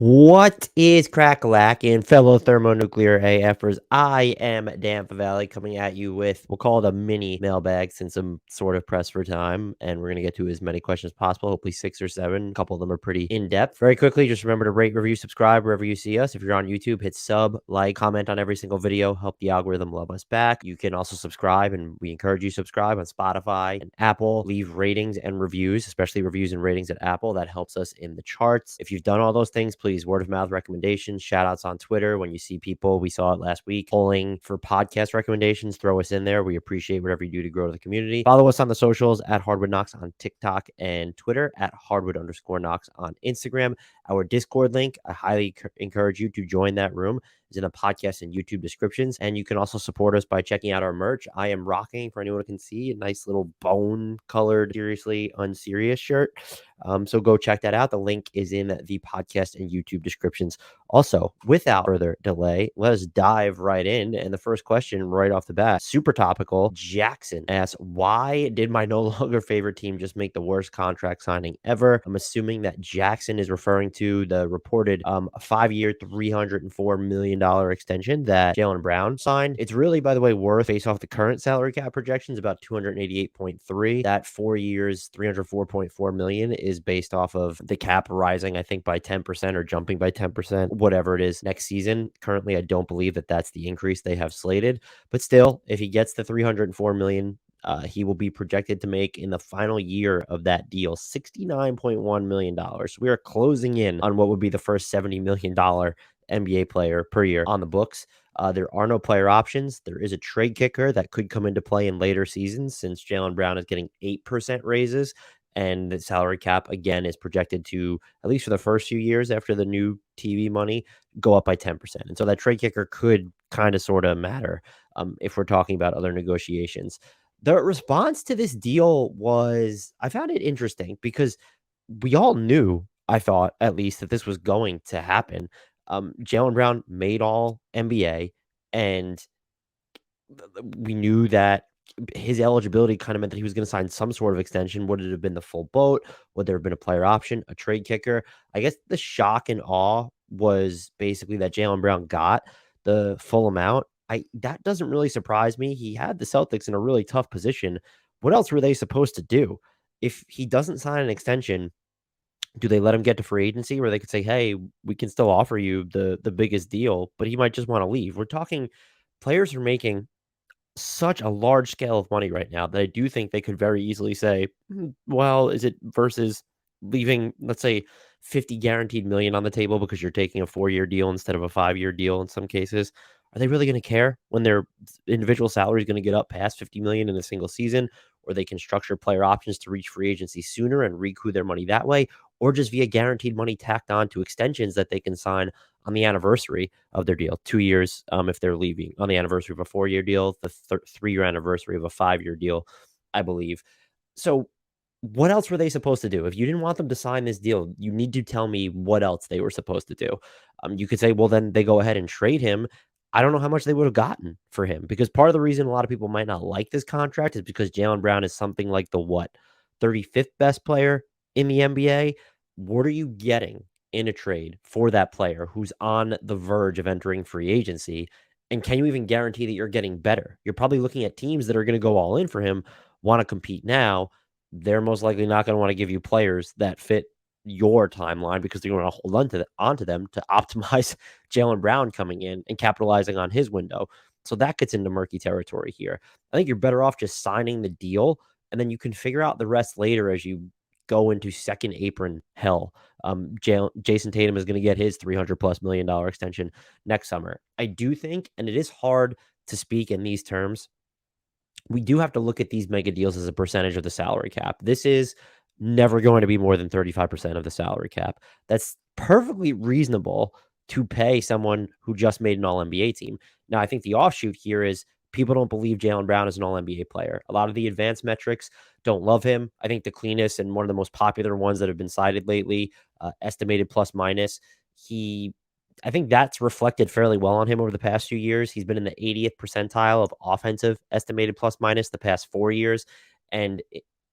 What is crack-a-lackin', fellow thermonuclear AFers? I am Dan Favale coming at you with, we'll call it a mini mailbag since I'm sort of pressed for time, and we're going to get to as many questions as possible, hopefully 6 or 7. A couple of them are pretty in-depth. Very quickly, just remember to rate, review, subscribe wherever you see us. If you're on YouTube, hit sub, like, comment on every single video, help the algorithm love us back. You can also subscribe, and we encourage you to subscribe on Spotify and Apple. Leave ratings and reviews, especially reviews and ratings at Apple. That helps us in the charts. If you've done all those things, please word of mouth recommendations, shout outs on Twitter. When you see people, we saw it last week, polling for podcast recommendations, throw us in there. We appreciate whatever you do to grow the community. Follow us on the socials at HardwoodKnocks on TikTok and Twitter, at Hardwood_Knocks on Instagram. Our Discord link, I highly encourage you to join that room. Is in the podcast and YouTube descriptions. And you can also support us by checking out our merch. I am rocking, for anyone who can see, a nice little bone colored, seriously unserious shirt. So go check that out. The link is in the podcast and YouTube descriptions. Also, without further delay, let us dive right in. And the first question right off the bat, super topical. Jackson asks, why did my no longer favorite team just make the worst contract signing ever? I'm assuming that Jackson is referring to the reported 5-year, $304 million extension that Jaylen Brown signed. It's really, by the way, worth, based off the current salary cap projections, about 288.3. That 4 years, 304.4 million is based off of the cap rising, I think, by 10% or jumping by 10%, whatever it is next season. Currently, I don't believe that that's the increase they have slated, but still, if he gets the 304 million, he will be projected to make in the final year of that deal $69.1 million. We are closing in on what would be the first $70 million NBA player per year on the books. There are no player options. There is a trade kicker that could come into play in later seasons since Jaylen Brown is getting 8% raises. And the salary cap, again, is projected to, at least for the first few years after the new TV money, go up by 10%. And so that trade kicker could kind of sort of matter if we're talking about other negotiations. The response to this deal was, I found it interesting because we all knew, I thought at least, that this was going to happen. Jaylen Brown made all NBA, and we knew that his eligibility kind of meant that he was going to sign some sort of extension. Would it have been the full boat? Would there have been a player option, a trade kicker? I guess the shock and awe was basically that Jaylen Brown got the full amount. That doesn't really surprise me. He had the Celtics in a really tough position. What else were they supposed to do? If he doesn't sign an extension, do they let him get to free agency where they could say, hey, we can still offer you the biggest deal, but he might just want to leave? We're talking players are making such a large scale of money right now that I do think they could very easily say, well, is it versus leaving, let's say, 50 guaranteed million on the table because you're taking a 4-year deal instead of a 5-year deal in some cases? Are they really going to care when their individual salary is going to get up past 50 million in a single season, or they can structure player options to reach free agency sooner and recoup their money that way, or just via guaranteed money tacked on to extensions that they can sign on the anniversary of their deal, 2 years if they're leaving, on the anniversary of a 4-year deal, the 3-year anniversary of a 5-year deal, I believe. So what else were they supposed to do? If you didn't want them to sign this deal, you need to tell me what else they were supposed to do. You could say, well, then they go ahead and trade him. I don't know how much they would have gotten for him, because part of the reason a lot of people might not like this contract is because Jaylen Brown is something like the 35th best player in the NBA. What are you getting in a trade for that player who's on the verge of entering free agency? And can you even guarantee that you're getting better? You're probably looking at teams that are going to go all in for him, want to compete now. They're most likely not going to want to give you players that fit your timeline because they're going to hold onto them to optimize Jaylen Brown coming in and capitalizing on his window. So that gets into murky territory here. I think you're better off just signing the deal, and then you can figure out the rest later as you go into second apron hell. Jason Tatum is going to get his $300+ million extension next summer. I do think, and it is hard to speak in these terms, we do have to look at these mega deals as a percentage of the salary cap. This is never going to be more than 35% of the salary cap. That's perfectly reasonable to pay someone who just made an all NBA team. Now, I think the offshoot here is people don't believe Jaylen Brown is an all NBA player. A lot of the advanced metrics don't love him. I think the cleanest and one of the most popular ones that have been cited lately, estimated plus minus, I think that's reflected fairly well on him over the past few years. He's been in the 80th percentile of offensive estimated plus minus the past 4 years. And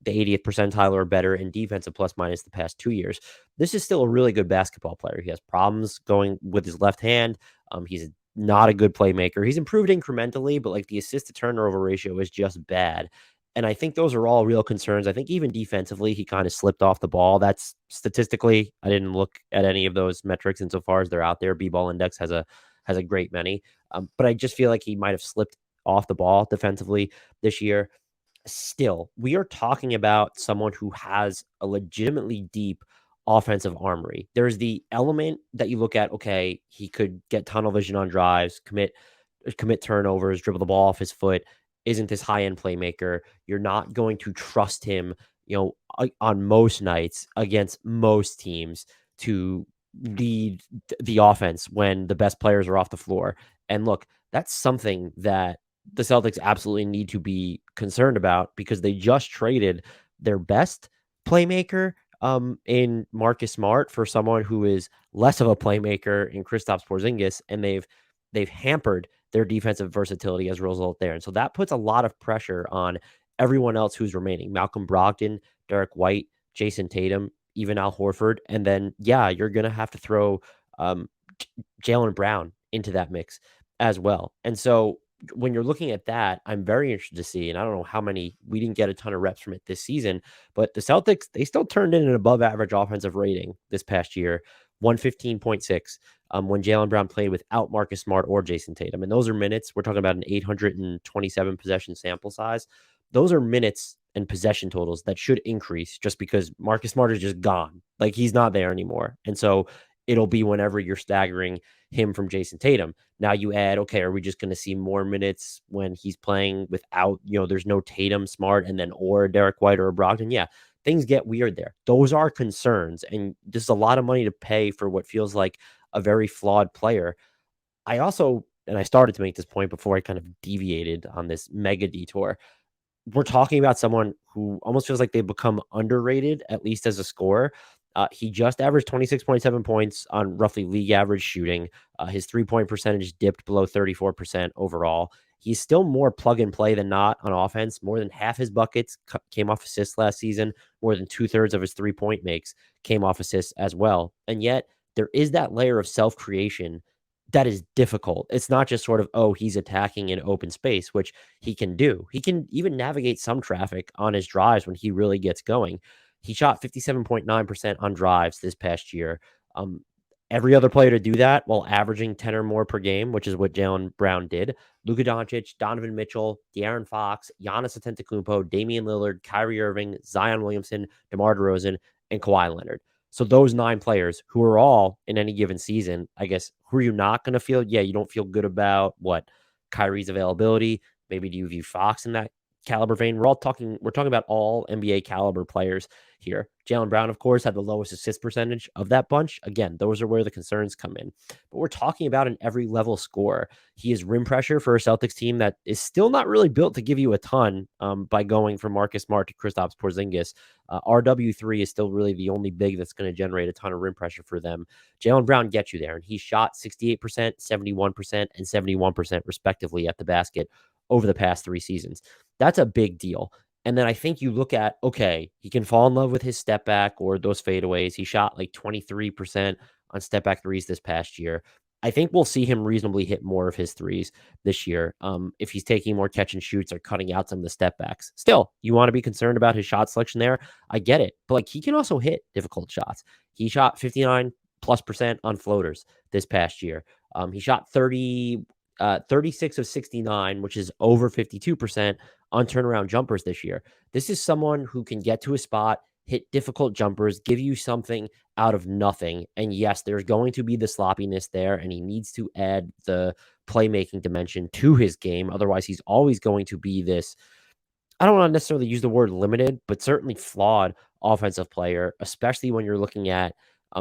the 80th percentile or better in defensive plus minus the past 2 years. This is still a really good basketball player. He has problems going with his left hand. He's not a good playmaker. He's improved incrementally, but like the assist to turnover ratio is just bad. And I think those are all real concerns. I think even defensively, he kind of slipped off the ball. That's statistically, I didn't look at any of those metrics insofar as they're out there. B-ball index has a great many. But I just feel like he might have slipped off the ball defensively this year. Still, we are talking about someone who has a legitimately deep offensive armory. There's the element that you look at, okay, he could get tunnel vision on drives, commit turnovers, dribble the ball off his foot, isn't this high-end playmaker. You're not going to trust him, on most nights against most teams to lead the offense when the best players are off the floor. And look, that's something that the Celtics absolutely need to be concerned about because they just traded their best playmaker in Marcus Smart for someone who is less of a playmaker in Kristaps Porzingis, and they've hampered their defensive versatility as a result there. And so that puts a lot of pressure on everyone else who's remaining. Malcolm Brogdon, Derek White, Jason Tatum, even Al Horford. And then, yeah, you're going to have to throw um, Jaylen Brown into that mix as well. And so when you're looking at that, I'm very interested to see, and I don't know how many, we didn't get a ton of reps from it this season, but the Celtics, they still turned in an above average offensive rating this past year, 115.6, when Jaylen Brown played without Marcus Smart or Jason Tatum. And those are minutes. We're talking about an 827 possession sample size. Those are minutes and possession totals that should increase just because Marcus Smart is just gone. Like he's not there anymore. And so it'll be whenever you're staggering him from Jason Tatum. Now you add, okay, are we just going to see more minutes when he's playing without, there's no Tatum, Smart, and then or Derek White or Brogdon? Yeah, things get weird there. Those are concerns. And this is a lot of money to pay for what feels like a very flawed player. I also, and I started to make this point before I kind of deviated on this mega detour, we're talking about someone who almost feels like they've become underrated, at least as a scorer. He just averaged 26.7 points on roughly league average shooting. His 3-point percentage dipped below 34% overall. He's still more plug and play than not on offense. More than half his buckets came off assists last season. More than 2/3 of his 3-point makes came off assists as well. And yet there is that layer of self-creation that is difficult. It's not just sort of, oh, he's attacking in open space, which he can do. He can even navigate some traffic on his drives when he really gets going. He shot 57.9% on drives this past year. Every other player to do that while averaging 10 or more per game, which is what Jaylen Brown did. Luka Doncic, Donovan Mitchell, De'Aaron Fox, Giannis Antetokounmpo, Damian Lillard, Kyrie Irving, Zion Williamson, DeMar DeRozan, and Kawhi Leonard. So those 9 players who are all in any given season, I guess, who are you not going to feel? Yeah, you don't feel good about what Kyrie's availability. Maybe do you view Fox in that caliber vein? We're talking about all NBA caliber players here. Jaylen Brown, of course, had the lowest assist percentage of that bunch. Again, those are where the concerns come in. But we're talking about an every level scorer. He is rim pressure for a Celtics team that is still not really built to give you a ton by going from Marcus Smart to Kristaps Porzingis. RW3 is still really the only big that's going to generate a ton of rim pressure for them. Jaylen Brown gets you there, and he shot 68%, 71%, and 71% respectively at the basket over the past 3 seasons. That's a big deal. And then I think you look at, okay, he can fall in love with his step back or those fadeaways. He shot like 23% on step back threes this past year. I think we'll see him reasonably hit more of his threes this year if he's taking more catch and shoots or cutting out some of the step backs. Still, you want to be concerned about his shot selection there. I get it. But like he can also hit difficult shots. He shot 59+% on floaters this past year. He shot 36 of 69, which is over 52% on turnaround jumpers this year. This is someone who can get to a spot, hit difficult jumpers, give you something out of nothing. And yes, there's going to be the sloppiness there, and he needs to add the playmaking dimension to his game. Otherwise, he's always going to be this, I don't want to necessarily use the word limited, but certainly flawed offensive player, especially when you're looking at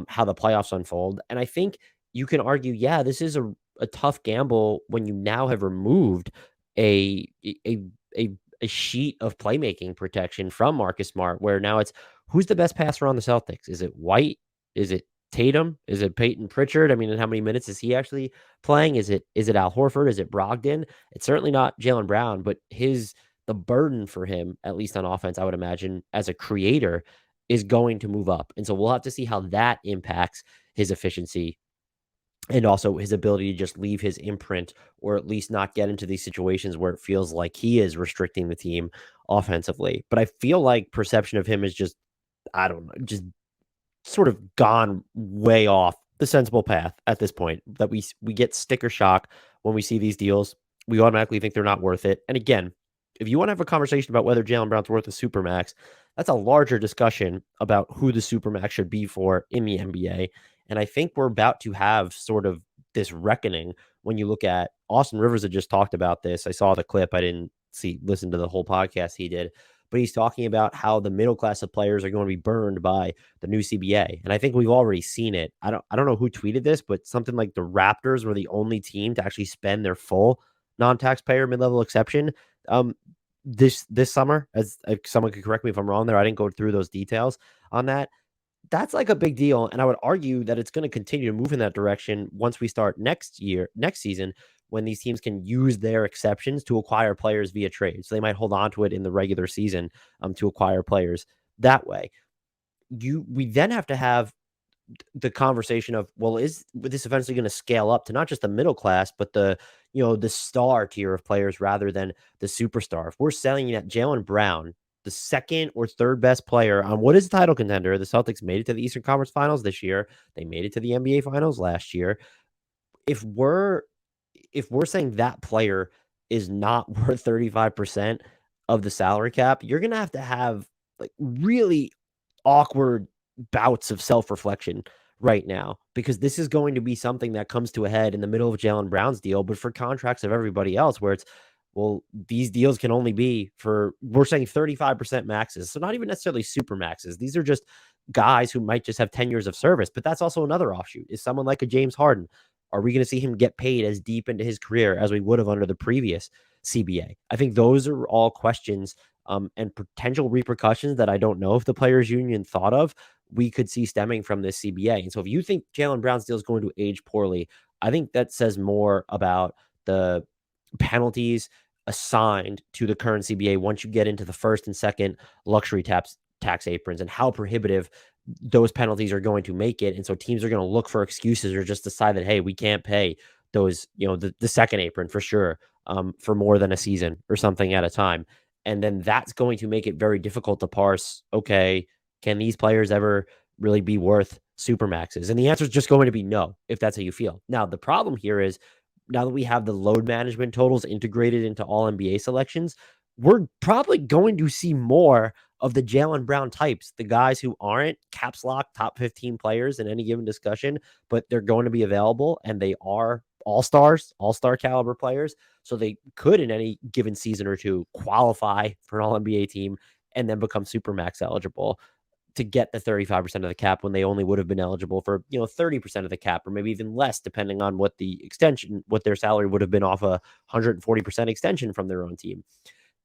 how the playoffs unfold. And I think you can argue, yeah, this is a tough gamble when you now have removed a a a, a sheet of playmaking protection from Marcus Smart, where now it's who's the best passer on the Celtics? Is it White? Is it Tatum? Is it Peyton Pritchard? I mean, and how many minutes is he actually playing? Is it Al Horford? Is it Brogdon? It's certainly not Jaylen Brown, but his the burden for him, at least on offense, I would imagine, as a creator, is going to move up. And so we'll have to see how that impacts his efficiency and also his ability to just leave his imprint or at least not get into these situations where it feels like he is restricting the team offensively. But I feel like perception of him is just, I don't know, just sort of gone way off the sensible path at this point, that we get sticker shock when we see these deals. We automatically think they're not worth it. And again, if you want to have a conversation about whether Jaylen Brown's worth a supermax, that's a larger discussion about who the supermax should be for in the NBA. And I think we're about to have sort of this reckoning when you look at Austin Rivers had just talked about this. I saw the clip. I didn't listen to the whole podcast he did, but he's talking about how the middle class of players are going to be burned by the new CBA. And I think we've already seen it. I don't know who tweeted this, but something like the Raptors were the only team to actually spend their full non-taxpayer mid-level exception um this summer. As someone could correct me if I'm wrong there. I didn't go through those details on that. That's like a big deal. And I would argue that it's going to continue to move in that direction once we start next season, when these teams can use their exceptions to acquire players via trade. So they might hold on to it in the regular season to acquire players that way. We then have to have the conversation of, well, is this eventually going to scale up to not just the middle class, but the star tier of players rather than the superstar? If we're selling that Jaylen Brown, the second or third best player on what is a title contender, the Celtics made it to the Eastern Conference Finals this year. They made it to the NBA Finals last year. If we're saying that player is not worth 35% of the salary cap, you're going to have like really awkward bouts of self-reflection right now, because this is going to be something that comes to a head in the middle of Jaylen Brown's deal, but for contracts of everybody else, where it's, well, these deals can only be for, we're saying 35% maxes. So not even necessarily super maxes. These are just guys who might just have 10 years of service, but that's also another offshoot. Is someone like a James Harden, are we going to see him get paid as deep into his career as we would have under the previous CBA? I think those are all questions and potential repercussions that I don't know if the players union thought of, we could see stemming from this CBA. And so if you think Jaylen Brown's deal is going to age poorly, I think that says more about the penalties assigned to the current CBA once you get into the first and second luxury tax aprons, and how prohibitive those penalties are going to make it. And so teams are going to look for excuses or just decide that, hey, we can't pay those, the second apron for sure, for more than a season or something at a time. And then that's going to make it very difficult to parse, okay, can these players ever really be worth supermaxes? And the answer is just going to be no, if that's how you feel. Now, the problem here is, now that we have the load management totals integrated into all NBA selections, we're probably going to see more of the Jaylen Brown types, the guys who aren't caps lock top 15 players in any given discussion, but they're going to be available and they are all-stars, all-star caliber players. So they could, in any given season or two, qualify for an all-NBA team and then become supermax eligible to get the 35% of the cap, when they only would have been eligible for 30% of the cap, or maybe even less, depending on what their salary would have been off a 140% extension from their own team.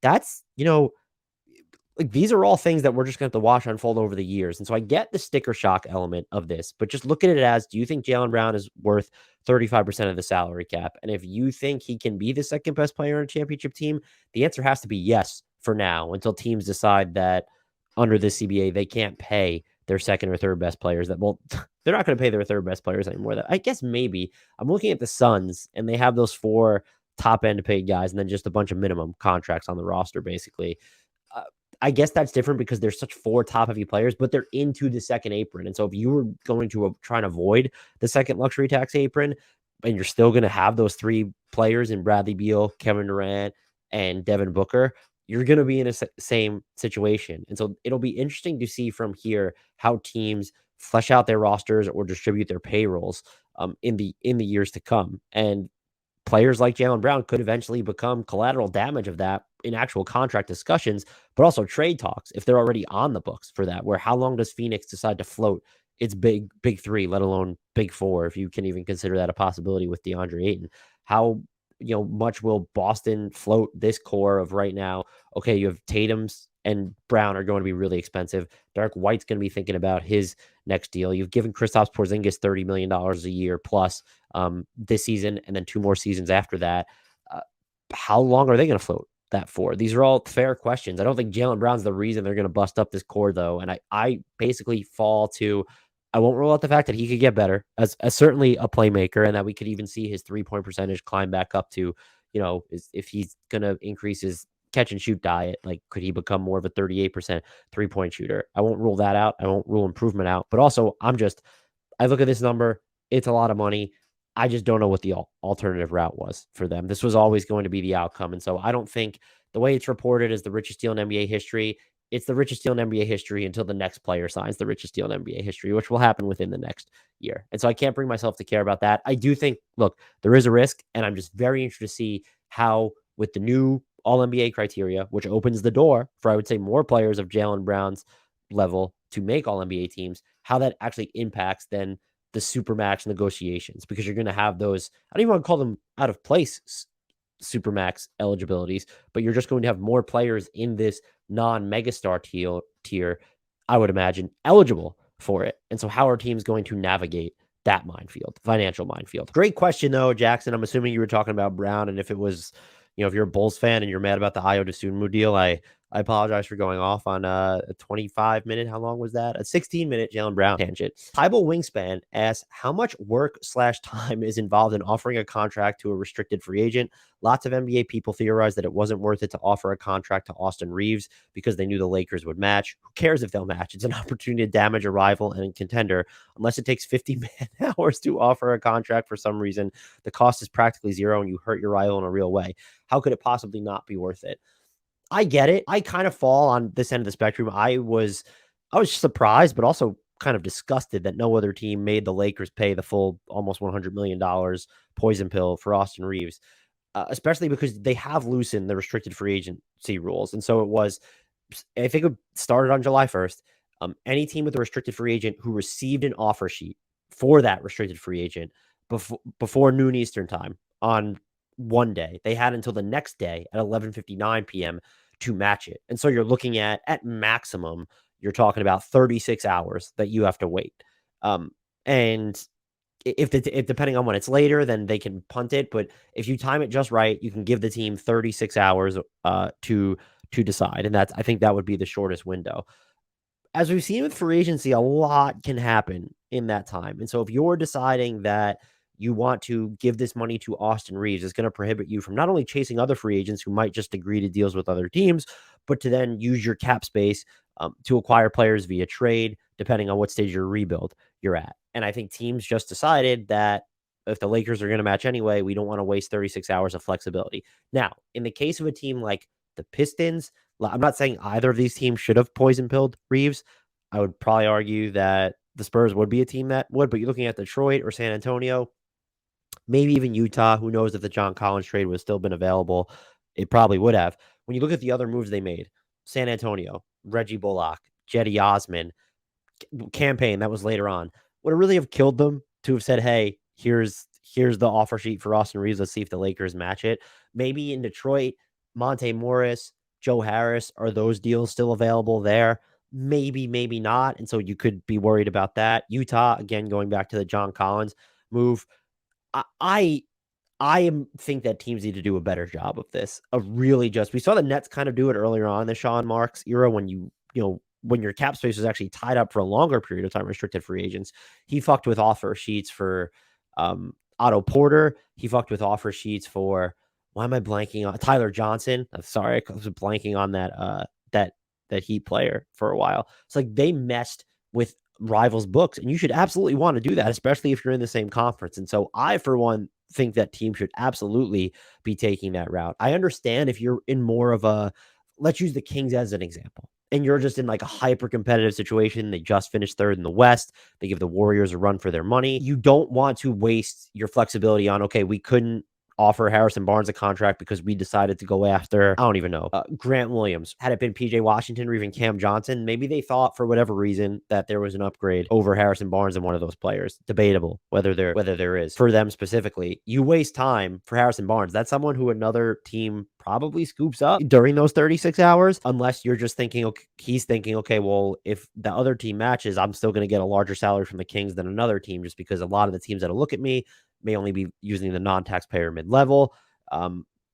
That's like, these are all things that we're just going to have to watch unfold over the years. And so I get the sticker shock element of this, but just look at it as, do you think Jaylen Brown is worth 35% of the salary cap? And if you think he can be the second best player on a championship team, the answer has to be yes for now, until teams decide that under the CBA, they can't pay their second or third best players. That, well, they're not going to pay their third best players anymore. That, I guess maybe, I'm looking at the Suns and they have those 4 top end paid guys and then just a bunch of minimum contracts on the roster, basically. I guess that's different because there's such 4 top heavy players, but they're into the second apron. And so if you were going to try and avoid the second luxury tax apron, and you're still going to have those 3 players in Bradley Beal, Kevin Durant, and Devin Booker, you're going to be in a same situation. And so it'll be interesting to see from here how teams flesh out their rosters or distribute their payrolls in the years to come. And players like Jaylen Brown could eventually become collateral damage of that in actual contract discussions, but also trade talks if they're already on the books for that. Where, how long does Phoenix decide to float its big 3, let alone big 4, if you can even consider that a possibility with DeAndre Ayton? How much will Boston float this core of right now? Okay, you have Tatum's and Brown are going to be really expensive. Derek White's going to be thinking about his next deal. You've given Kristaps Porzingis $30 million a year plus this season, and then 2 more seasons after that. How long are they going to float? that for? These are all fair questions. I don't think Jaylen Brown's the reason they're going to bust up this core, though. And I basically fall to, I won't rule out the fact that he could get better as certainly a playmaker, and that we could even see his 3-point percentage climb back up to, if he's going to increase his catch and shoot diet, like could he become more of a 38% 3-point shooter? I won't rule that out. I won't rule improvement out. But also, I look at this number. It's a lot of money. I just don't know what the alternative route was for them. This was always going to be the outcome. And so I don't think the way it's reported as the richest deal in NBA history, it's the richest deal in NBA history until the next player signs the richest deal in NBA history, which will happen within the next year. And so I can't bring myself to care about that. I do think, look, there is a risk, and I'm just very interested to see how, with the new All NBA criteria, which opens the door for, I would say, more players of Jaylen Brown's level to make All NBA teams, how that actually impacts then the supermax negotiations, because you're going to have those, I don't even want to call them out of place supermax eligibilities, but you're just going to have more players in this non-megastar tier, I would imagine, eligible for it. And so how are teams going to navigate that minefield, financial minefield? Great question, though, Jackson. I'm assuming you were talking about Brown, and if it was, if you're a Bulls fan and you're mad about the Ayo Dosunmu deal, I apologize for going off on a 25-minute, how long was that? A 16-minute Jaylen Brown tangent. Tybo Wingspan asks, how much work/time is involved in offering a contract to a restricted free agent? Lots of NBA people theorized that it wasn't worth it to offer a contract to Austin Reeves because they knew the Lakers would match. Who cares if they'll match? It's an opportunity to damage a rival and a contender. Unless it takes 50 man hours to offer a contract for some reason, the cost is practically zero and you hurt your rival in a real way. How could it possibly not be worth it? I get it. I kind of fall on this end of the spectrum. I was surprised, but also kind of disgusted that no other team made the Lakers pay the full almost $100 million poison pill for Austin Reeves, especially because they have loosened the restricted free agency rules. And so I think it started on July 1st. Any team with a restricted free agent who received an offer sheet for that restricted free agent before noon Eastern time on one day, they had until the next day at 11:59 p.m. to match it. And so you're looking at maximum, you're talking about 36 hours that you have to wait. And if depending on when it's later, then they can punt it. But if you time it just right, you can give the team 36 hours to decide. And I think that would be the shortest window. As we've seen with free agency, a lot can happen in that time. And so if you're deciding that you want to give this money to Austin Reeves, it's going to prohibit you from not only chasing other free agents who might just agree to deals with other teams, but to then use your cap space to acquire players via trade, depending on what stage of your rebuild you're at. And I think teams just decided that if the Lakers are going to match anyway, we don't want to waste 36 hours of flexibility. Now, in the case of a team like the Pistons, I'm not saying either of these teams should have poison pilled Reeves. I would probably argue that the Spurs would be a team that would, but you're looking at Detroit or San Antonio, maybe even Utah. Who knows if the John Collins trade would have still been available? It probably would have. When you look at the other moves they made, San Antonio, Reggie Bullock, Jetty Osman, campaign that was later on, would it really have killed them to have said, hey, here's the offer sheet for Austin Reeves. Let's see if the Lakers match it. Maybe in Detroit, Monte Morris, Joe Harris, are those deals still available there? Maybe, maybe not. And so you could be worried about that. Utah, again, going back to the John Collins move, I think that teams need to do a better job of this. We saw the Nets kind of do it earlier on in the Sean Marks era when when your cap space was actually tied up for a longer period of time, restricted free agents. He fucked with offer sheets for Otto Porter. He fucked with offer sheets for, why am I blanking on Tyler Johnson? I'm sorry, I was blanking on that Heat player for a while. It's like they messed with rivals' books, and you should absolutely want to do that, especially if you're in the same conference. And so I, for one, think that teams should absolutely be taking that route. I understand if you're in more of a, let's use the Kings as an example, and you're just in like a hyper competitive situation. They just finished third in the West. They give the Warriors a run for their money. You don't want to waste your flexibility on, okay, we couldn't offer Harrison Barnes a contract because we decided to go after, I don't even know, Grant Williams. Had it been PJ Washington or even Cam Johnson, maybe they thought for whatever reason that there was an upgrade over Harrison Barnes and one of those players. Debatable whether there is for them specifically. You waste time for Harrison Barnes. That's someone who another team probably scoops up during those 36 hours, unless you're just thinking, okay, he's thinking, okay, well, if the other team matches, I'm still going to get a larger salary from the Kings than another team, just because a lot of the teams that'll look at me may only be using the non-taxpayer mid-level.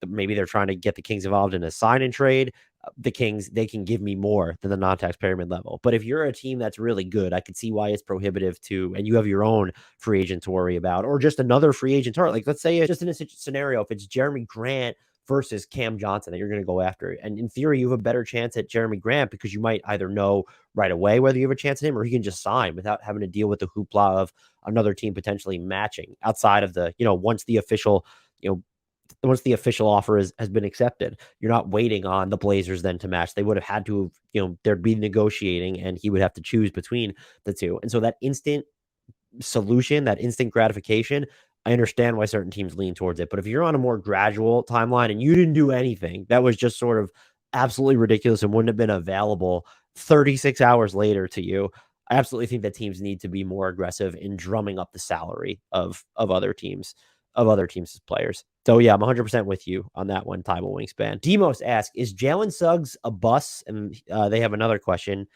maybe they're trying to get the Kings involved in a sign and trade. The Kings, they can give me more than the non-taxpayer mid-level. But if you're a team that's really good, I could see why it's prohibitive to, and you have your own free agent to worry about, or just another free agent target. Like, let's say it's just in a scenario, if it's Jeremy Grant versus Cam Johnson that you're going to go after. And in theory, you have a better chance at Jeremy Grant because you might either know right away whether you have a chance at him or he can just sign without having to deal with the hoopla of another team potentially matching outside of the, once the official, once the official offer has been accepted. You're not waiting on the Blazers then to match. They would have had to, there'd be negotiating and he would have to choose between the two. And so that instant solution, that instant gratification, I understand why certain teams lean towards it. But if you're on a more gradual timeline and you didn't do anything, that was just sort of absolutely ridiculous and wouldn't have been available 36 hours later to you, I absolutely think that teams need to be more aggressive in drumming up the salary of other teams, players. So yeah, I'm 100% with you on that one, Tybal Wingspan. Demos asks, is Jalen Suggs a bust? And they have another question.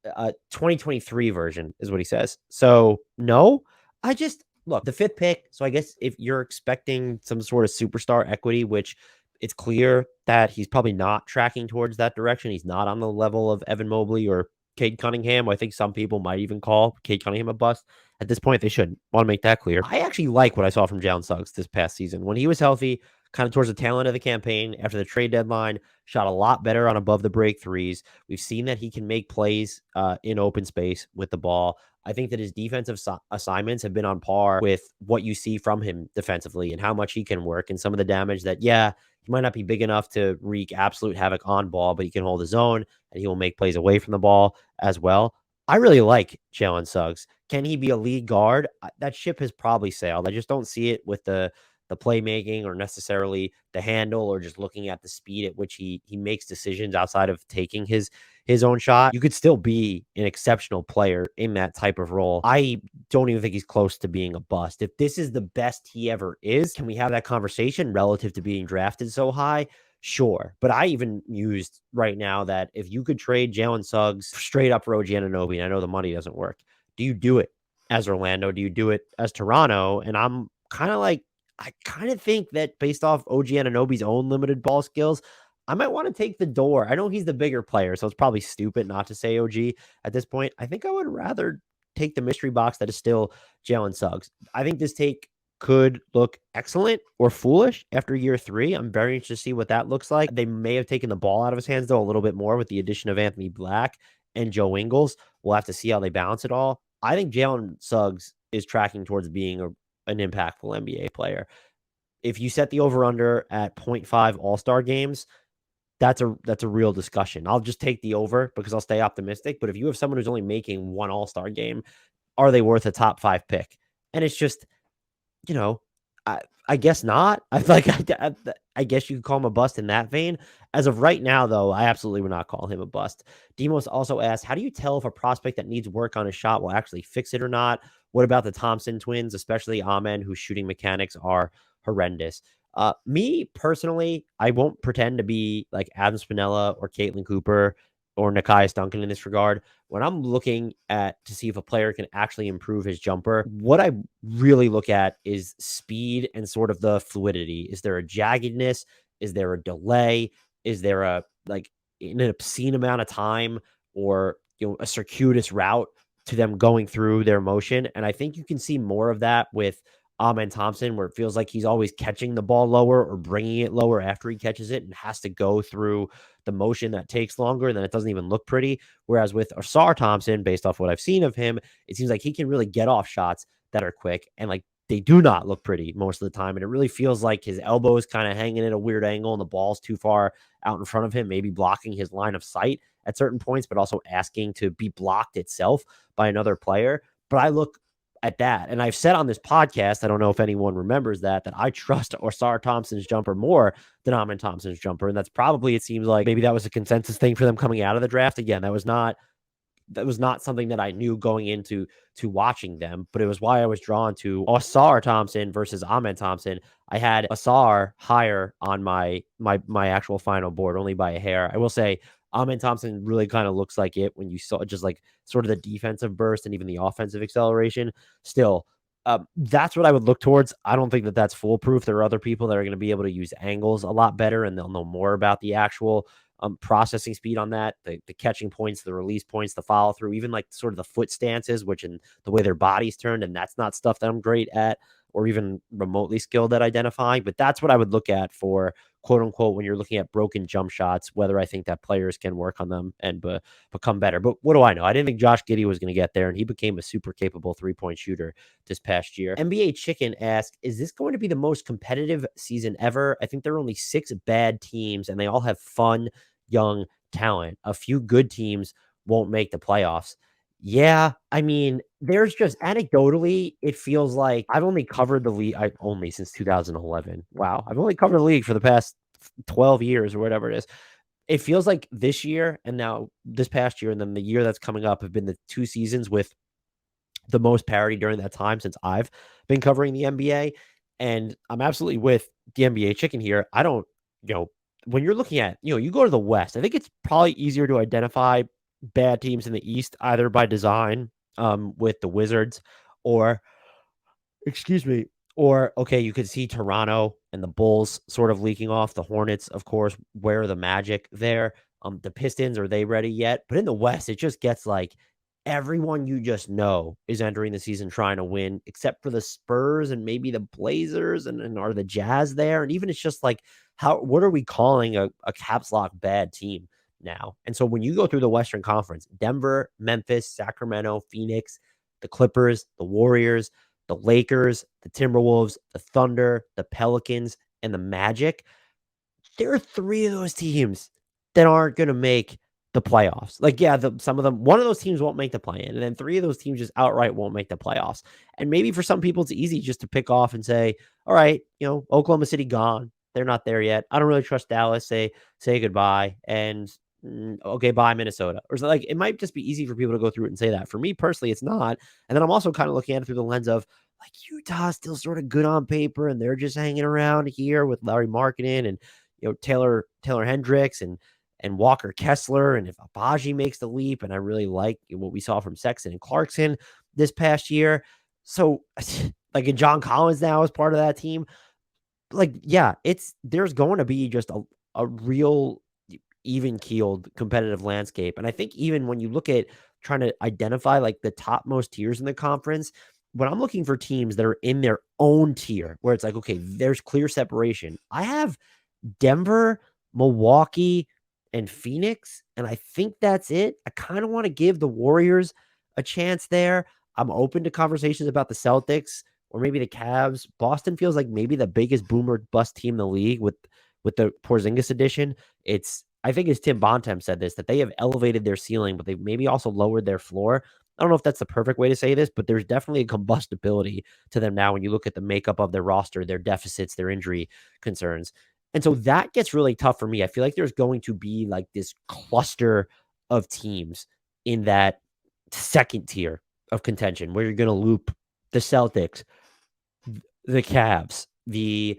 2023 version is what he says. So no, I just look the fifth pick. So I guess if you're expecting some sort of superstar equity, which it's clear that he's probably not tracking towards that direction. He's not on the level of Evan Mobley or Cade Cunningham. I think some people might even call Cade Cunningham a bust. At this point, they shouldn't. Want to make that clear. I actually like what I saw from Jalen Suggs this past season. When he was healthy, kind of towards the tail end of the campaign, after the trade deadline, shot a lot better on above the break threes. We've seen that he can make plays in open space with the ball. I think that his defensive assignments have been on par with what you see from him defensively and how much he can work and some of the damage that, yeah, he might not be big enough to wreak absolute havoc on ball, but he can hold his own and he will make plays away from the ball as well. I really like Jalen Suggs. Can he be a lead guard? That ship has probably sailed. I just don't see it with the playmaking or necessarily the handle or just looking at the speed at which he makes decisions outside of taking his own shot. You could still be an exceptional player in that type of role. I don't even think he's close to being a bust. If this is the best he ever is, can we have that conversation relative to being drafted so high? Sure. But I even used right now that if you could trade Jalen Suggs straight up for OG Anunoby, and I know the money doesn't work, do you do it as Orlando? Do you do it as Toronto? And I'm kind of like, I kind of think that based off OG Anunoby's own limited ball skills, I might want to take the door. I know he's the bigger player, so it's probably stupid not to say OG at this point. I think I would rather take the mystery box that is still Jalen Suggs. I think this take could look excellent or foolish after year 3. I'm very interested to see what that looks like. They may have taken the ball out of his hands, though, a little bit more with the addition of Anthony Black and Joe Ingles. We'll have to see how they balance it all. I think Jalen Suggs is tracking towards being an impactful NBA player. If you set the over-under at 0.5 All-Star games, that's a real discussion. I'll just take the over because I'll stay optimistic. But if you have someone who's only making one All-Star game, are they worth a top 5 pick? And it's just, you know, I guess not. I guess you could call him a bust in that vein. As of right now, though, I absolutely would not call him a bust. Demos also asked, how do you tell if a prospect that needs work on his shot will actually fix it or not? What about the Thompson twins, especially Amen, whose shooting mechanics are horrendous? Me personally, I won't pretend to be like Adam Spinella or Caitlin Cooper or Nekias Duncan in this regard. When I'm looking at to see if a player can actually improve his jumper, what I really look at is speed and sort of the fluidity. Is there a jaggedness? Is there a delay? Is there a an obscene amount of time or a circuitous route to them going through their motion? And I think you can see more of that with Amen Thompson, where it feels like he's always catching the ball lower or bringing it lower after he catches it and has to go through the motion that takes longer and then it doesn't even look pretty. Whereas with Ausar Thompson, based off what I've seen of him, it seems like he can really get off shots that are quick and they do not look pretty most of the time. And it really feels like his elbow is kind of hanging at a weird angle and the ball's too far out in front of him, maybe blocking his line of sight at certain points, but also asking to be blocked itself by another player. But I look at that. And I've said on this podcast, I don't know if anyone remembers that I trust Ausar Thompson's jumper more than Amen Thompson's jumper. And that's probably, it seems like maybe that was a consensus thing for them coming out of the draft. Again, that was not something that I knew going into watching them, but it was why I was drawn to Ausar Thompson versus Amen Thompson. I had Ausar higher on my actual final board, only by a hair. I will say Amen Thompson really kind of looks like it when you saw just like sort of the defensive burst and even the offensive acceleration. Still, That's what I would look towards. I don't think that that's foolproof. There are other people that are going to be able to use angles a lot better, and they'll know more about the actual processing speed on that, the catching points, the release points, the follow through, even like sort of the foot stances, which and the way their bodies turned, and that's not stuff that I'm great at or even remotely skilled at identifying. But that's what I would look at for quote unquote when you're looking at broken jump shots, whether I think that players can work on them and become better. But what do I know? I didn't think Josh Giddey was going to get there, and he became a super capable 3-point shooter this past year. NBA Chicken asked, is this going to be the most competitive season ever? I think there are only 6 bad teams, and they all have fun, young talent. A few good teams won't make the playoffs. Yeah, I mean, there's just anecdotally, it feels like I've only covered the league. I only since 2011. Wow, I've only covered the league for the past 12 years or whatever it is. It feels like this year and now this past year and then the year that's coming up have been the 2 seasons with the most parity during that time since I've been covering the NBA. And I'm absolutely with the NBA chicken here. I don't, you know, when you're looking at, you go to the West, I think it's probably easier to identify bad teams in the East, either by design with the Wizards or excuse me. Or okay, you could see Toronto and the Bulls sort of leaking off. The Hornets, of course, where are the Magic there? The Pistons, are they ready yet? But in the West, it just gets like everyone you just know is entering the season trying to win, except for the Spurs and maybe the Blazers and are the Jazz there? And even it's just like what are we calling a caps lock bad team now? And so when you go through the Western Conference, Denver, Memphis, Sacramento, Phoenix, the Clippers, the Warriors, the Lakers, the Timberwolves, the Thunder, the Pelicans, and the Magic, there are 3 of those teams that aren't going to make the playoffs. Like, yeah, some of them, one of those teams won't make the play in, and then 3 of those teams just outright won't make the playoffs. And maybe for some people, it's easy just to pick off and say, all right, Oklahoma City gone. They're not there yet. I don't really trust Dallas. Say goodbye. And okay, bye Minnesota. Or so, like it might just be easy for people to go through it and say that. For me personally, it's not. And then I'm also kind of looking at it through the lens of like Utah's still sort of good on paper, and they're just hanging around here with Larry Markkinen and Taylor Hendricks and Walker Kessler, and if Abaji makes the leap, and I really like what we saw from Sexton and Clarkson this past year. So like and John Collins now is part of that team. Like, yeah, there's going to be just a real even keeled competitive landscape. And I think even when you look at trying to identify like the topmost tiers in the conference, when I'm looking for teams that are in their own tier where it's like, okay, there's clear separation. I have Denver, Milwaukee, and Phoenix. And I think that's it. I kind of want to give the Warriors a chance there. I'm open to conversations about the Celtics or maybe the Cavs. Boston feels like maybe the biggest boomer bust team in the league with the Porzingis edition. I think as Tim Bontemps said this, that they have elevated their ceiling, but they've maybe also lowered their floor. I don't know if that's the perfect way to say this, but there's definitely a combustibility to them now when you look at the makeup of their roster, their deficits, their injury concerns. And so that gets really tough for me. I feel like there's going to be like this cluster of teams in that second tier of contention where you're going to loop the Celtics, the Cavs, you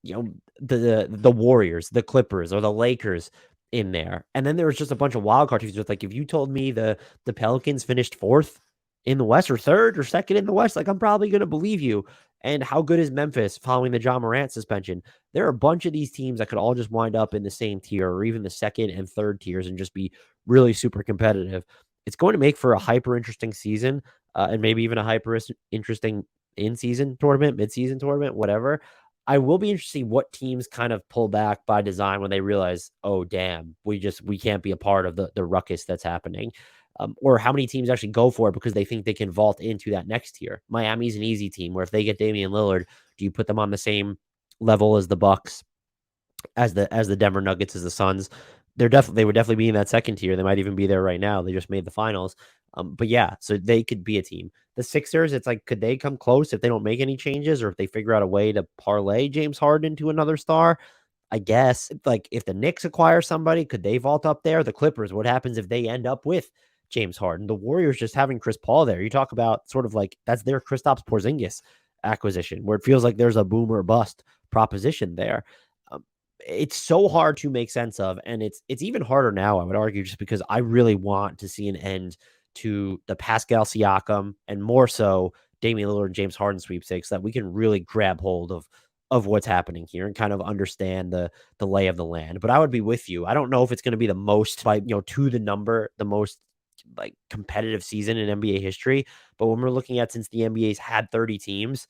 know, the Warriors, the Clippers, or the Lakers in there. And then there was just a bunch of wild card teams. Like if you told me the Pelicans finished 4th in the West or 3rd or 2nd in the West, like I'm probably going to believe you. And how good is Memphis following the John Morant suspension? There are a bunch of these teams that could all just wind up in the same tier or even the 2nd and 3rd tiers and just be really super competitive. It's going to make for a hyper interesting season and maybe even a hyper interesting in-season tournament, mid-season tournament, whatever. I will be interested to see what teams kind of pull back by design when they realize, oh damn, we can't be a part of the ruckus that's happening, or how many teams actually go for it because they think they can vault into that next tier. Miami's an easy team where if they get Damian Lillard, do you put them on the same level as the Bucks, as the Denver Nuggets, as the Suns? They would definitely be in that second tier. They might even be there right now. They just made the finals. But yeah, so they could be a team. The Sixers, it's like, could they come close if they don't make any changes or if they figure out a way to parlay James Harden into another star? I guess like if the Knicks acquire somebody, could they vault up there? The Clippers, what happens if they end up with James Harden? The Warriors just having Chris Paul there. You talk about sort of like that's their Kristaps Porzingis acquisition, where it feels like there's a boom or bust proposition there. Um, it's so hard to make sense of, and it's even harder now, I would argue, just because I really want to see an end to the Pascal Siakam and more so Damian Lillard and James Harden sweepstakes that we can really grab hold of what's happening here and kind of understand the lay of the land. But I would be with you. I don't know if it's going to be the most by to the number, the most like competitive season in NBA history. But when we're looking at since the NBA's had 30 teams,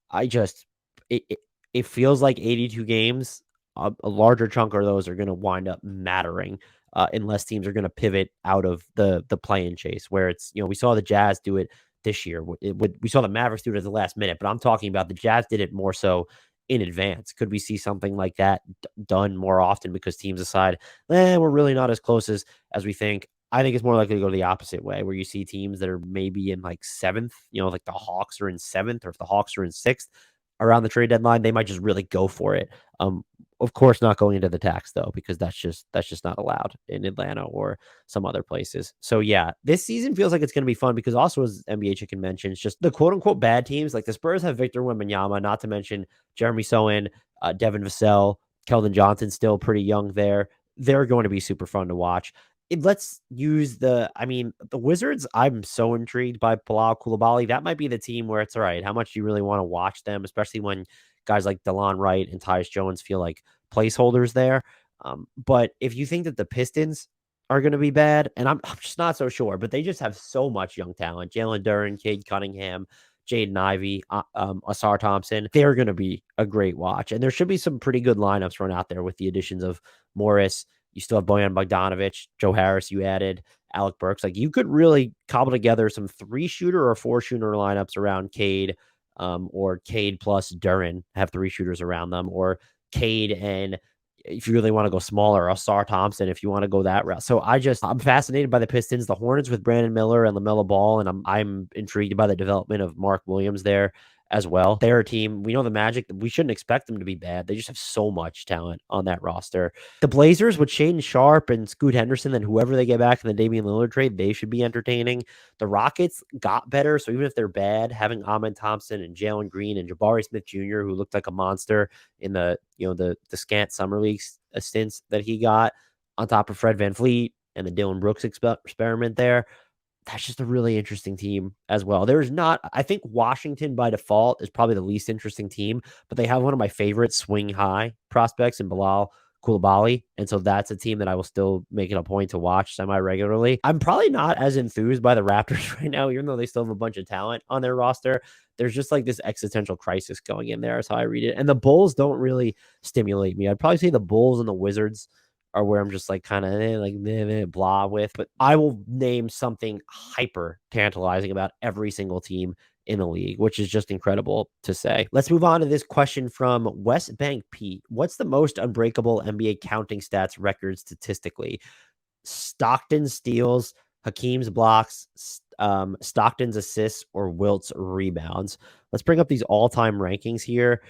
I just it it, it feels like 82 games. A larger chunk of those are going to wind up mattering unless teams are going to pivot out of the play-in chase. Where it's we saw the Jazz do it this year. We saw the Mavericks do it at the last minute, but I'm talking about the Jazz did it more so in advance. Could we see something like that done more often because teams decide, we're really not as close as we think? I think it's more likely to go the opposite way, where you see teams that are maybe in like seventh, like the Hawks are in seventh, or if the Hawks are in sixth around the trade deadline, they might just really go for it. Of course, not going into the tax though, because that's just not allowed in Atlanta or some other places. So yeah, this season feels like it's going to be fun because also as NBA Chicken mentions, just the quote unquote bad teams like the Spurs have Victor Wembanyama, not to mention Jeremy Sohan, Devin Vassell, Keldon Johnson, still pretty young there. They're going to be super fun to watch. Let's use the Wizards. I'm so intrigued by Bilal Coulibaly. That might be the team where it's all right. How much do you really want to watch them, especially when guys like DeLon Wright and Tyus Jones feel like placeholders there? But if you think that the Pistons are going to be bad, and I'm just not so sure, but they just have so much young talent. Jalen Duren, Cade Cunningham, Jaden Ivey, Ausar Thompson. They're going to be a great watch. And there should be some pretty good lineups run out there with the additions of Morris. You still have Bojan Bogdanovic, Joe Harris, you added Alec Burks. Like you could really cobble together some 3-shooter or 4-shooter lineups around Cade, or Cade plus Duren, have 3 shooters around them, or Cade and if you really want to go smaller, Ausar Thompson, if you want to go that route. So I'm fascinated by the Pistons, the Hornets with Brandon Miller and LaMelo Ball, and I'm intrigued by the development of Mark Williams there as well. They're a team. We know the Magic. We shouldn't expect them to be bad. They just have so much talent on that roster. The Blazers with Shaden Sharp and Scoot Henderson, and whoever they get back in the Damian Lillard trade, they should be entertaining. The Rockets got better, so even if they're bad, having Amen Thompson and Jalen Green and Jabari Smith Jr., who looked like a monster in the scant summer league stints that he got, on top of Fred VanVleet and the Dylan Brooks experiment there, that's just a really interesting team as well. I think Washington by default is probably the least interesting team, but they have one of my favorite swing high prospects in Bilal Coulibaly. And so that's a team that I will still make it a point to watch semi regularly. I'm probably not as enthused by the Raptors right now, even though they still have a bunch of talent on their roster. There's just like this existential crisis going in there, is how I read it. And the Bulls don't really stimulate me. I'd probably say the Bulls and the Wizards are where I'm just like kind of blah with. But I will name something hyper tantalizing about every single team in the league, which is just incredible to say. Let's move on to this question from West Bank Pete. What's the most unbreakable NBA counting stats record statistically? Stockton steals, Hakeem's blocks, Stockton's assists, or Wilt's rebounds. Let's bring up these all-time rankings here.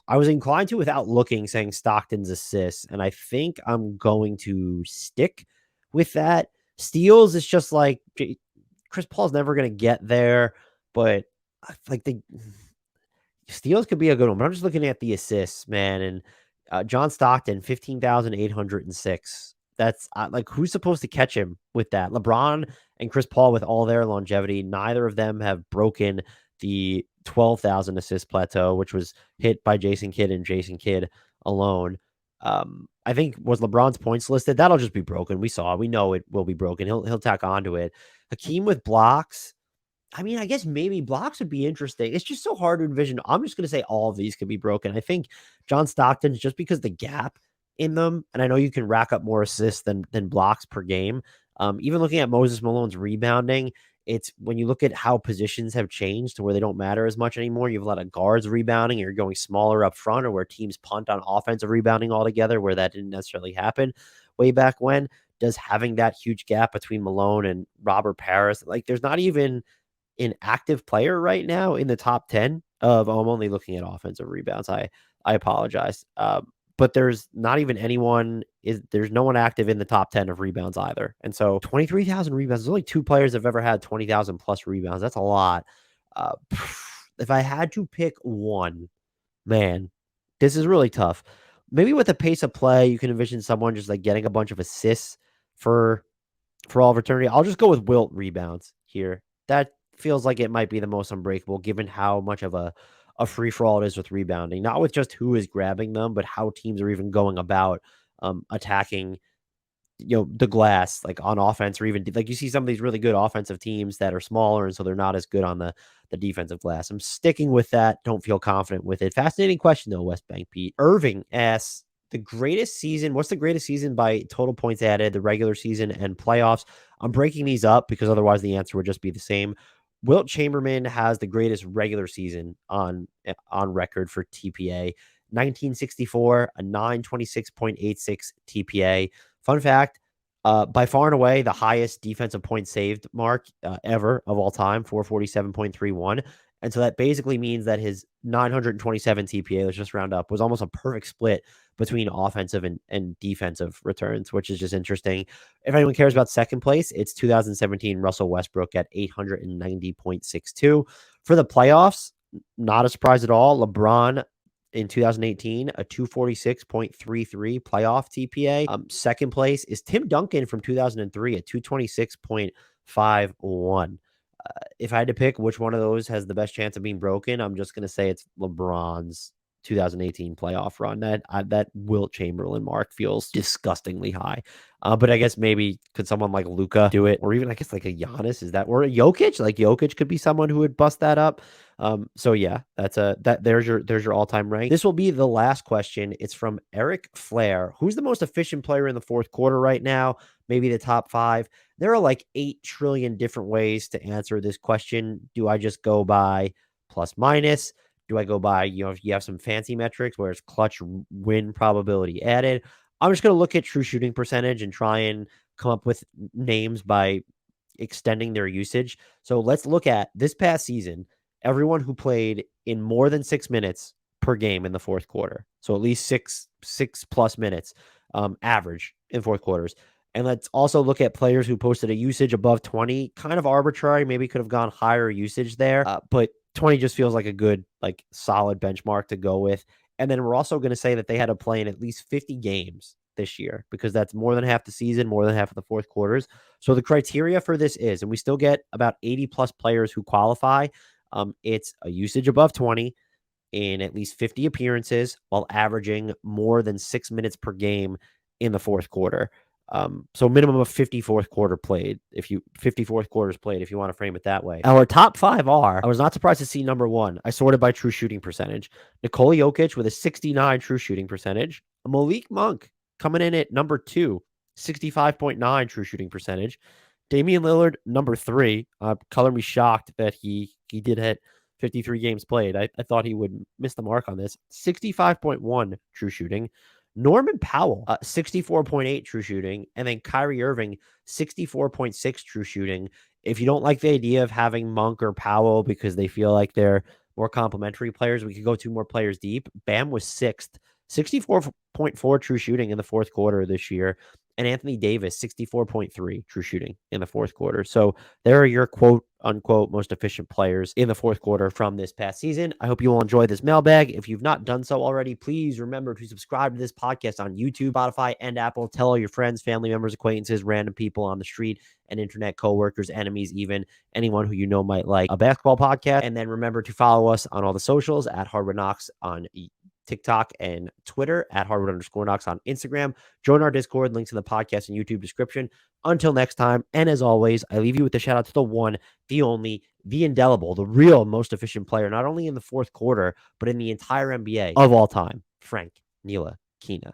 I was inclined to, without looking, saying Stockton's assists, and I think I'm going to stick with that. Steals is just like Chris Paul's never going to get there, but like the steals could be a good one. But I'm just looking at the assists, man, and John Stockton, 15,806. That's like, who's supposed to catch him with that? LeBron and Chris Paul, with all their longevity, neither of them have broken the 12,000 assist plateau, which was hit by Jason Kidd and Jason Kidd alone. I think was LeBron's points listed. That'll just be broken. We know it will be broken. He'll tack onto it. Hakeem with blocks. I mean, I guess maybe blocks would be interesting. It's just so hard to envision. I'm just going to say all of these could be broken. I think John Stockton's, just because the gap in them, and I know you can rack up more assists than blocks per game. Even looking at Moses Malone's rebounding, it's when you look at how positions have changed to where they don't matter as much anymore. You have a lot of guards rebounding, or you're going smaller up front, or where teams punt on offensive rebounding altogether, where that didn't necessarily happen way back when. Does having that huge gap between Malone and Robert Parrish, like there's not even an active player right now in the top 10 of, I'm only looking at offensive rebounds. I apologize. But there's not even there's no one active in the top 10 of rebounds either. And so 23,000 rebounds, there's only 2 players that have ever had 20,000 plus rebounds. That's a lot. Uh, if I had to pick one, man, this is really tough. Maybe with the pace of play, you can envision someone just like getting a bunch of assists for all of eternity. I'll just go with Wilt rebounds here. That feels like it might be the most unbreakable given how much of a free-for-all it is with rebounding, not with just who is grabbing them, but how teams are even going about attacking the glass, like, on offense, or even like, you see some of these really good offensive teams that are smaller, and so they're not as good on the defensive glass. I'm sticking with that. Don't feel confident with it. Fascinating question, though, West Bank Pete. Irving asks, what's the greatest season by total points added, the regular season and playoffs? I'm breaking these up because otherwise the answer would just be the same. Wilt Chamberlain has the greatest regular season on record for TPA. 1964, a 926.86 TPA. Fun fact, by far and away, the highest defensive points saved mark ever of all time, 447.31. And so that basically means that his 927 TPA, let's just round up, was almost a perfect split between offensive and defensive returns, which is just interesting. If anyone cares about second place, it's 2017 Russell Westbrook at 890.62. For the playoffs, not a surprise at all. LeBron in 2018, a 246.33 playoff TPA. Second place is Tim Duncan from 2003 at 226.51. If I had to pick which one of those has the best chance of being broken, I'm just going to say it's LeBron's 2018 playoff run. That Wilt Chamberlain mark feels disgustingly high. But I guess maybe could someone like Luka do it, or even I guess like a Giannis, or a Jokic? Like Jokic could be someone who would bust that up. So yeah, there's your all-time rank. This will be the last question. It's from Eric Flair. Who's the most efficient player in the fourth quarter right now? Maybe the top 5. There are like 8 trillion different ways to answer this question. Do I just go by plus minus? Do I go by, if you have some fancy metrics where it's clutch win probability added? I'm just going to look at true shooting percentage and try and come up with names by extending their usage. So let's look at this past season, everyone who played in more than 6 minutes per game in the fourth quarter. So at least six plus minutes average in fourth quarters. And let's also look at players who posted a usage above 20, kind of arbitrary. Maybe could have gone higher usage there, but 20 just feels like a good, like, solid benchmark to go with. And then we're also going to say that they had to play in at least 50 games this year, because that's more than half the season, more than half of the fourth quarters. So the criteria for this is, and we still get about 80 plus players who qualify. It's a usage above 20 in at least 50 appearances while averaging more than 6 minutes per game in the fourth quarter. So minimum of 50 fourth quarters played, if you want to frame it that way. Our top 5 are, I was not surprised to see number 1. I sorted by true shooting percentage. Nikola Jokic with a 69 true shooting percentage. Malik Monk coming in at number 2, 65.9 true shooting percentage. Damian Lillard, number 3. Color me shocked that he did hit 53 games played. I thought he would miss the mark on this. 65.1 true shooting. Norman Powell, 64.8 true shooting. And then Kyrie Irving, 64.6 true shooting. If you don't like the idea of having Monk or Powell because they feel like they're more complementary players, we could go 2 more players deep. Bam was 6th, 64.4 true shooting in the fourth quarter this year. And Anthony Davis, 64.3 true shooting in the fourth quarter. So there are your quote unquote most efficient players in the fourth quarter from this past season. I hope you will enjoy this mailbag. If you've not done so already, please remember to subscribe to this podcast on YouTube, Spotify, and Apple. Tell all your friends, family members, acquaintances, random people on the street, and internet coworkers, enemies, even anyone who you know might like a basketball podcast. And then remember to follow us on all the socials at HardwoodKnocks on TikTok and Twitter, at Hardwood_Knocks on Instagram. Join our Discord, links in the podcast and YouTube description. Until next time, and as always, I leave you with the shout out to the one, the only, the indelible, the real most efficient player, not only in the fourth quarter, but in the entire NBA of all time, Frank Ntilikina.